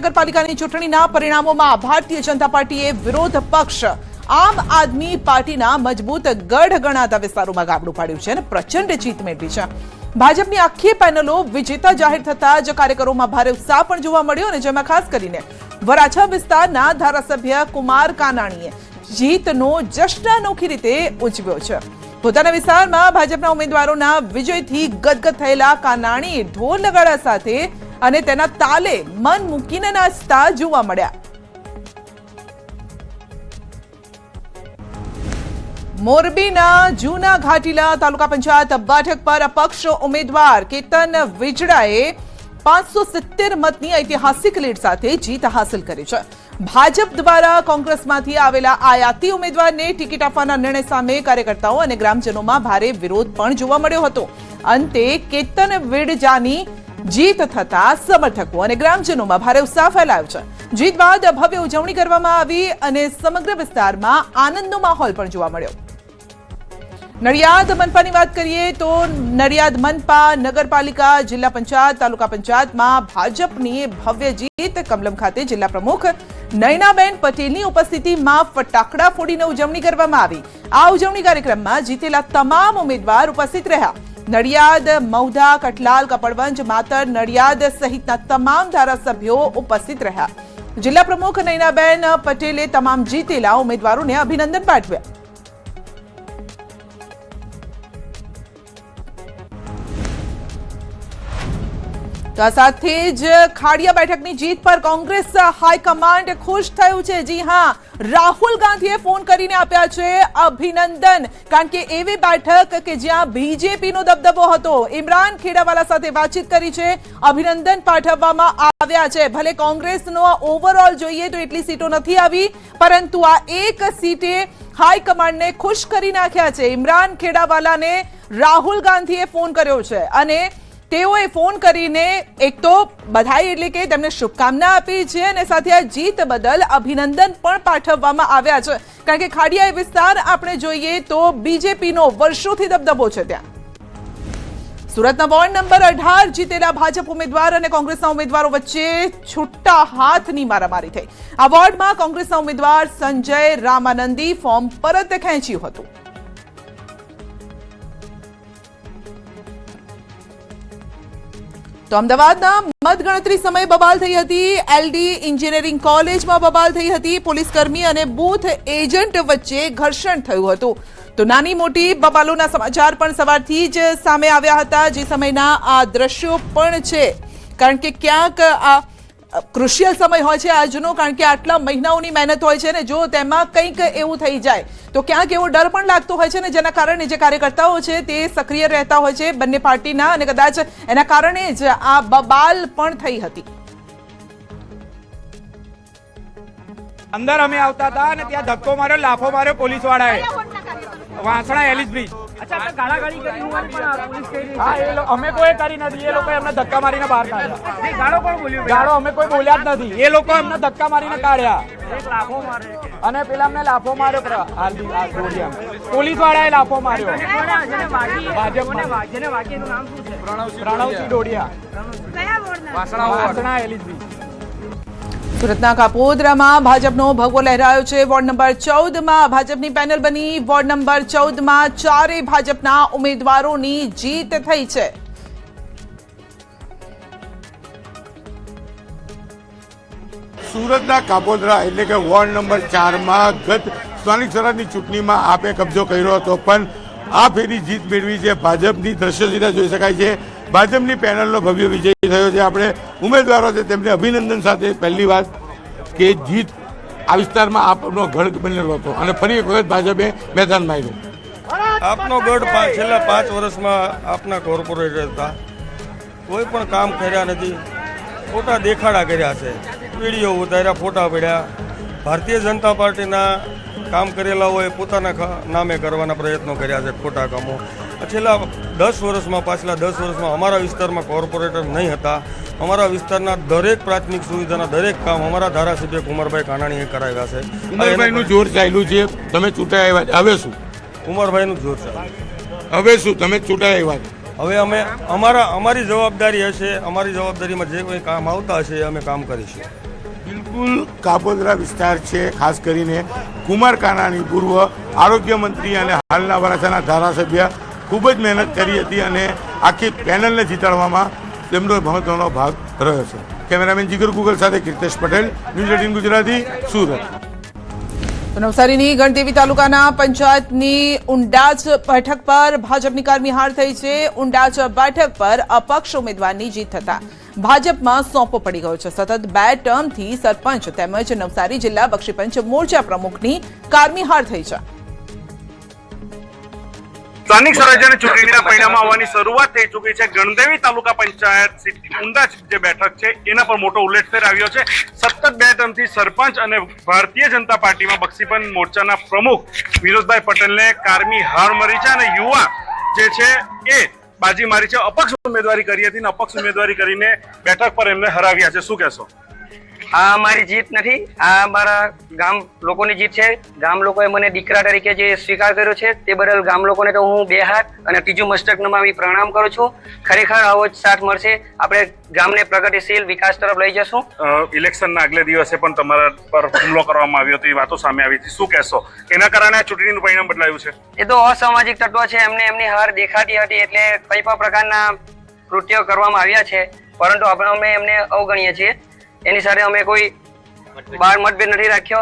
મહાનગરપાલિકાની ચૂંટણીના પરિણામોમાં ભારતીય જનતા પાર્ટીએ વિરોધ પક્ષ આમ આદમી પાર્ટીના મજબૂત ગઢ ગણાતા વિસ્તારોમાં ગાબડું પાડ્યું છે અને પ્રચંડ જીત મેળવી છે। ભાજપની આખી પેનલો વિજેતા જાહેર થતા જ કાર્યકરોમાં ભારે ઉત્સાહ પણ જોવા મળ્યો અને જેમાં ખાસ કરીને વરાછા વિસ્તારના ધારાસભ્ય કુમાર કાનાણીએ જીતનો જશ્ન અનોખી રીતે ઉજવ્યો છે। પોતાના વિસ્તારમાં ભાજપના ઉમેદવારોના વિજયથી ગદગદ થયેલા કાનાણી ઢોલ નગાડા સાથે અને તેના તાલે મન મૂકીને નાચતા જોવા મળ્યા। મોરબીના જૂના ઘાટીલા તાલુકા પંચાયત બેઠક પર અપક્ષ ઉમેદવાર કેતન વિજડાએ 570 મતની ઐતિહાસિક લીડ સાથે જીત હાંસલ કરી છે। ભાજપ દ્વારા કોંગ્રેસમાંથી આવેલા આયાતી ઉમેદવારને ટિકિટ આપવાના નિર્ણય સામે કાર્યકર્તાઓ અને ગ્રામજનોમાં ભારે વિરોધ પણ જોવા મળ્યો હતો। અંતે કેતન વિડજાની જીત થતા સમર્થકો અને ગ્રામજનોમાં ભારે ઉત્સાહ ફેલાયો છે। જીત બાદ ભવ્ય ઉજવણી કરવામાં આવી અને સમગ્ર વિસ્તારમાં આનંદનો માહોલ પણ જોવા મળ્યો। નડિયાદ મનપાની વાત કરીએ તો નડિયાદ મનપા નગરપાલિકા જિલ્લા પંચાયત તાલુકા પંચાયતમાં ભાજપની ભવ્ય જીત કમલમ ખાતે જિલ્લા પ્રમુખ નયનાબેન પટેલની ઉપસ્થિતિમાં ફટાકડા ફોડીને ઉજવણી કરવામાં આવી। આ ઉજવણી કાર્યક્રમમાં જીતેલા તમામ ઉમેદવાર ઉપસ્થિત રહ્યા। નડિયાદ મૌધા કઠલાલ કપડવંજ માતર નડિયાદ સહિતના તમામ ધારાસભ્યો ઉપસ્થિત રહ્યા। જિલ્લા પ્રમુખ નયનાબેન પટેલે તમામ જીતેલા ઉમેદવારોને અભિનંદન પાઠવ્યા। તો આ સાથે જ ખાડિયા બેઠકની જીત પર કોંગ્રેસ હાઈકમાન્ડ ખુશ થયું છે। જી હા, રાહુલ ગાંધીએ ફોન કરીને આપ્યા છે અભિનંદન, કારણ કે એવી બેઠક કે જ્યાં બીજેપીનો દબદબો હતો। ઇમરાન ખેડાવાલા સાથે વાતચીત કરી છે, અભિનંદન પાઠવવામાં આવ્યા છે। ભલે કોંગ્રેસનો ઓવરઓલ જોઈએ તો એટલી સીટો નથી આવી, પરંતુ આ એક સીટે હાઈકમાન્ડને ખુશ કરી નાખ્યા છે। ઇમરાન ખેડાવાલાને રાહુલ ગાંધીએ ફોન કર્યો છે અને તેઓએ ફોન કરીને એક તો બધાઈ એટલે કે તેમને શુભકામના આપી છે અને સાથે આ જીત બદલ અભિનંદન પણ પાઠવવામાં આવ્યા છે, કારણ કે ખાડિયા વિસ્તાર આપણે જોઈએ તો બીજેપીનો વર્ષોથી દબદબો છે। ત્યાં સુરતના વોર્ડ નંબર 18 જીતેલા ભાજપ ઉમેદવાર અને કોંગ્રેસના ઉમેદવારો વચ્ચે છૂટા હાથની મારામારી થઈ। આ વોર્ડમાં કોંગ્રેસના ઉમેદવાર સંજય રામાનંદી ફોર્મ પરત ખેંચ્યું હતું। તો અમદાવાદના મતગણતરી સમયે બબાલ થઈ હતી। એલડી એન્જિનિયરિંગ કોલેજમાં બબાલ થઈ હતી। પોલીસકર્મી અને બૂથ એજન્ટ વચ્ચે ઘર્ષણ થયું હતું। તો નાની મોટી બબાલોના સમાચાર પણ સવારથી જ સામે આવ્યા હતા, જે સમયના આ દ્રશ્યો પણ છે, કારણ કે ક્યાંક આ ક્રુશિયલ સમય હોય છે આજનો, કારણ કે આટલા મહિનાઓની મહેનત હોય છે ને જો તેમાં કંઈક એવું થઈ જાય તો ક્યાંક એવો ડર પણ લાગતો હોય છે ને, જેના કારણે જે કાર્યકર્તાઓ છે તે સક્રિય રહેતા હોય છે બંને પાર્ટીના, અને કદાચ એના કારણે જ આ બબાલ પણ થઈ હતી। અંદર અમે આવતા હતા અને ત્યાં ધક્કો માર્યો, લાફો માર્યો પોલીસ વાળાએ, વાસણા એલિસ બ્રિજ। अच्छा આપણે ગાળાગાળી કરી હોવાની પણ પોલીસ કહી રહી છે। હા, અમે કોઈ કરી નથી, એ લોકો એમને ધક્કા મારીને બહાર કાઢ્યા। નહીં, ગાળો કોણ બોલ્યું? ગાળો અમે કોઈ બોલ્યા જ નથી, એ લોકો એમને ધક્કા મારીને કાઢ્યા એક લાફો મારે કે અને પેલા અમને લાફો માર્યો, પોલીસ વાળાએ લાફો માર્યો। જેને વાગી એનું નામ શું છે? પ્રણવસિંહ ડોડિયા, કયા વોર્ડના? Vasna Alice bridge. સુરતના કાપોદ્રામાં ભાજપનો ભગવો લહેરાયો છે। વોર્ડ નંબર 14માં ભાજપની પેનલ બની। વોર્ડ નંબર 14માં ચારેય ભાજપના ઉમેદવારોની જીત થઈ છે। સુરતના કાપોદ્રા એટલે કે વોર્ડ નંબર 4માં ગત સ્થાનિક સ્વરાજની ચૂંટણીમાં આપે કબજો કર્યો હતો, પણ આ ફેરી જીત મેળવી છે ભાજપની। દ્રશ્ય સીધા જોઈ શકાય છે, ભાજપની પેનલનો ભવ્ય વિજય થયો છે। આપણે ઉમેદવારો છે તેમને અભિનંદન સાથે પહેલી વાત કે જીત આ વિસ્તારમાં આપનો ગઢ બનેલો હતો અને ફરી એક વખત ભાજપે મેદાનમાં આવ્યો। આપનો ગઢ છેલ્લા 5 વર્ષમાં આપના કોર્પોરેટર હતા, કોઈ પણ કામ કર્યા નથી, ખોટા દેખાડા કર્યા છે, વિડીયો ઉતાર્યા, ફોટા પડ્યા। ભારતીય જનતા પાર્ટીના કામ કરેલા હોય પોતાના નામે કરવાના પ્રયત્નો કર્યા છે, ખોટા કામો। છેલ્લા 10 વર્ષમાં, પાછલા 10 વર્ષમાં અમારા વિસ્તારમાં કોર્પોરેટર નહીં હતા। અમારા વિસ્તારના દરેક પ્રાથમિક સુવિધાના દરેક કામ અમારા ધારાસભ્ય કુમારભાઈ કાનાણીએ કરાવ્યા છે। ઉમરભાઈનું જોર ચાલ્યું છે, તમે ચૂંટાઈ આવ્યા, હવે શું? કુમારભાઈનું જોર છે, હવે શું? તમે ચૂંટાઈ આવ્યા, હવે અમે અમારી જવાબદારી હશે, અમારી જવાબદારીમાં જે કોઈ કામ આવતા હશે અમે કામ કરીશું। બિલકુલ કાપોદ્રા વિસ્તાર છે, ખાસ કરીને કુમાર કાનાણી પૂર્વ આરોગ્ય મંત્રી અને હાલના વરાછાના ધારાસભ્ય ખૂબ જ મહેનત કરી હતી અને આખી પેનલને જીતાડવામાં તેમનો મહત્વનો ભાગ રહ્યો છે. કેમેરામેન જીગર ગુગલ સાથે કીર્તેશ પટેલ, ન્યૂઝ 18 ગુજરાતી, સુરત. તો નવસારીની ગણદેવી તાલુકાના પંચાયતની ઉંડાજ બેઠક પર ભાજપની કારમી હાર થઈ છે. ઉંડાજ બેઠક પર અપક્ષ ઉમેદવારની જીત થતા ભાજપમાં સોંપો પડી ગયો છે. સતત 2 ટર્મથી સરપંચ તેમજ નવસારી જિલ્લા બક્ષીપંચ મોરચા પ્રમુખની કારમી હાર થઈ છે. સ્થાનિક સ્વરાજ્યની ચૂંટણીના પરિણામો આવવાની શરૂઆત થઈ ચૂકી છે. ગણદેવી તાલુકા પંચાયત ઉંડાજ જે બેઠક છે એના પર મોટો ઉલ્લેખેર આવ્યો છે. સતત 2 ટર્મથી સરપંચ અને ભારતીય જનતા પાર્ટીમાં બક્ષીપંચ મોરચાના પ્રમુખ વિનોદભાઈ પટેલને કારમી હાર મળી છે અને યુવા જે છે એ બાજી મારી છે. અપક્ષ ઉમેદવારી કરી હતી અને અપક્ષ ઉમેદવારી કરીને બેઠક પર એમને હરાવ્યા છે. શું કહેશો? આ અમારી જીત નથી, આ અમારા ગામ લોકોની જીત છે. ગામ લોકોએ મને દીકરા તરીકે જે સ્વીકાર કર્યો છે તે બદલ ગામ લોકોને તો હું 2 હાથ અને ત્રીજું મસ્તક નમાવી પ્રણામ કરું છું. ખરેખર આવો જ સાથ મળશે, આપણે ગામને પ્રગતિશીલ વિકાસ તરફ લઈ જશું. ઇલેક્શનના આગલે દિવસે પણ તમારા પર હુમલો કરવામાં આવ્યો તો એ વાતો સામે આવી હતી. શું કહેશો? એના કારણે આ ચૂંટણીનું પરિણામ બદલાયું છે. એ તો અસામાજિક તત્વો છે, એમને એમની હાર દેખાતી હતી એટલે કઈ પણ પ્રકારના કૃત્યો કરવામાં આવ્યા છે, પરંતુ અમે એમને અવગણીએ છીએ. એની સાથે અમે કોઈ બાર મતભેદ નથી રાખ્યો.